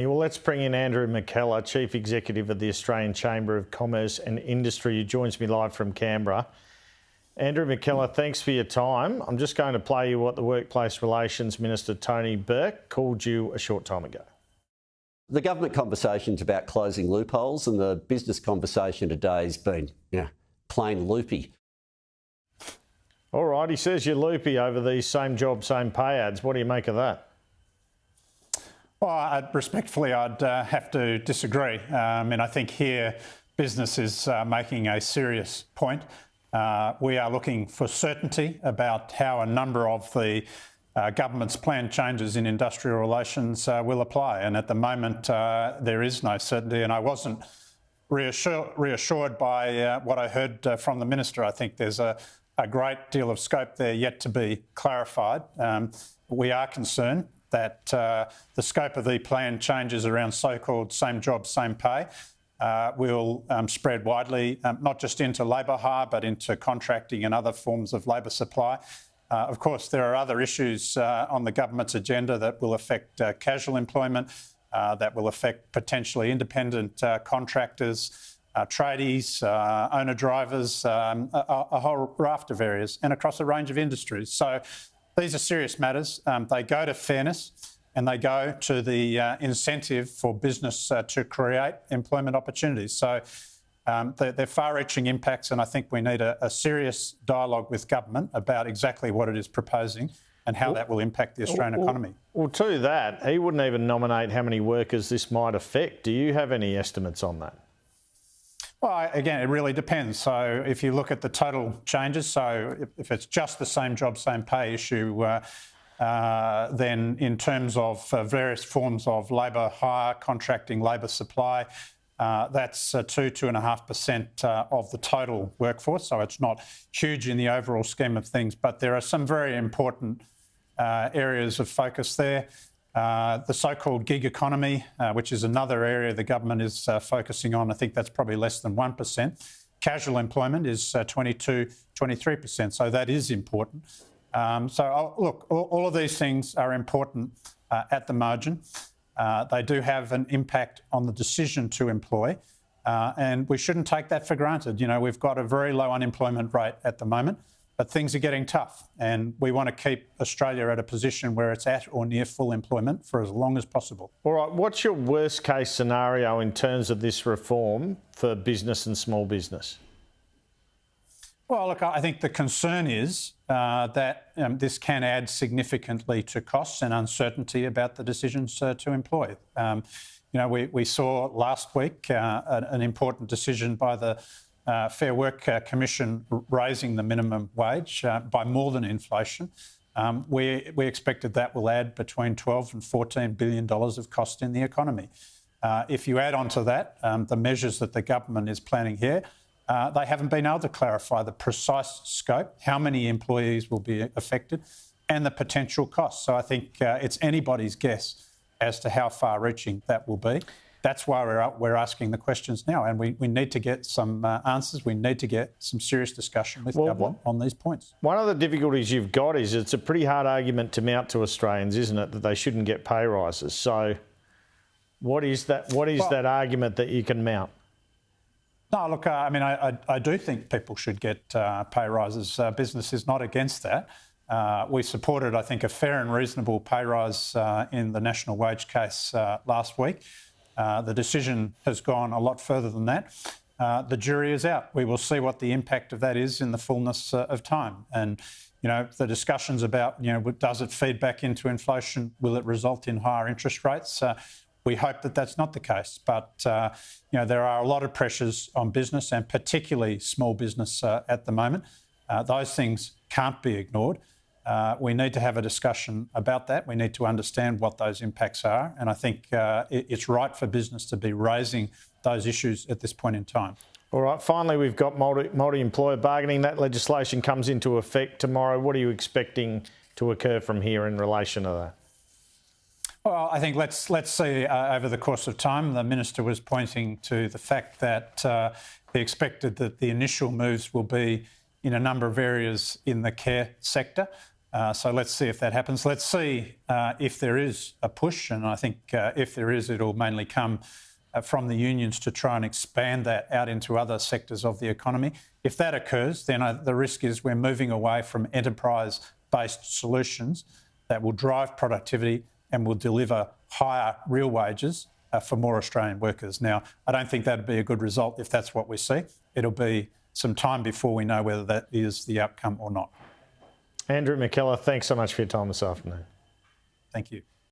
Yeah, well, let's bring in Andrew McKellar, Chief Executive of the Australian Chamber of Commerce and Industry, who joins me live from Canberra. Andrew McKellar, thanks for your time. I'm just going to play you what the Workplace Relations Minister Tony Burke called you a short time ago. The government conversation's about closing loopholes, and the business conversation today's been, plain loopy. All right, he says you're loopy over these same job, same pay ads. What do you make of that? Well, respectfully, I'd have to disagree. I think here business is making a serious point. We are looking for certainty about how a number of the government's planned changes in industrial relations will apply. And at the moment, there is no certainty. And I wasn't reassured by what I heard from the Minister. I think there's a great deal of scope there yet to be clarified. We are concerned that the scope of the planned changes around so-called same job, same pay will spread widely, not just into labour hire, but into contracting and other forms of labour supply. Of course, there are other issues on the government's agenda that will affect casual employment, that will affect potentially independent contractors, tradies, owner-drivers, a whole raft of areas, and across a range of industries. So these are serious matters. They go to fairness and they go to the incentive for business to create employment opportunities. So they're far-reaching impacts, and I think we need a serious dialogue with government about exactly what it is proposing and how that will impact the Australian economy. Well, to that, he wouldn't even nominate how many workers this might affect. Do you have any estimates on that? Well, again, it really depends. So if you look at the total changes, so if it's just the same job, same pay issue, then in terms of various forms of labour hire, contracting, labour supply, that's 2.5% of the total workforce. So it's not huge in the overall scheme of things, but there are some very important areas of focus there. The so-called gig economy, which is another area the government is focusing on, I think that's probably less than 1%. Casual employment is 23%, so that is important. Look, all of these things are important at the margin. They do have an impact on the decision to employ, and we shouldn't take that for granted. We've got a very low unemployment rate at the moment, but things are getting tough, and we want to keep Australia at a position where it's at or near full employment for as long as possible. All right, what's your worst case scenario in terms of this reform for business and small business? Well, look, I think the concern is that this can add significantly to costs and uncertainty about the decisions to employ. We saw last week an important decision by the Fair Work Commission raising the minimum wage by more than inflation. We expected that will add between $12 and $14 billion of cost in the economy. If you add on to that the measures that the government is planning here, they haven't been able to clarify the precise scope, how many employees will be affected, and the potential costs. So I think it's anybody's guess as to how far-reaching that will be. That's why we're asking the questions now, and we need to get some answers. We need to get some serious discussion with government on these points. One of the difficulties you've got is it's a pretty hard argument to mount to Australians, isn't it, that they shouldn't get pay rises. So what is that argument that you can mount? No, look, I do think people should get pay rises. Business is not against that. We supported, I think, a fair and reasonable pay rise in the national wage case last week. The decision has gone a lot further than that. The jury is out. We will see what the impact of that is in the fullness of time. And, the discussions about, does it feed back into inflation? Will it result in higher interest rates? We hope that that's not the case. But, there are a lot of pressures on business and particularly small business at the moment. Those things can't be ignored. We need to have a discussion about that. We need to understand what those impacts are. And I think it's right for business to be raising those issues at this point in time. All right, finally, we've got multi-employer bargaining. That legislation comes into effect tomorrow. What are you expecting to occur from here in relation to that? Well, I think let's see over the course of time. The Minister was pointing to the fact that he expected that the initial moves will be in a number of areas in the care sector. So let's see if that happens. Let's see if there is a push, and I think if there is, it'll mainly come from the unions to try and expand that out into other sectors of the economy. If that occurs, then the risk is we're moving away from enterprise-based solutions that will drive productivity and will deliver higher real wages for more Australian workers. Now, I don't think that'd be a good result if that's what we see. It'll be some time before we know whether that is the outcome or not. Andrew McKellar, thanks so much for your time this afternoon. Thank you.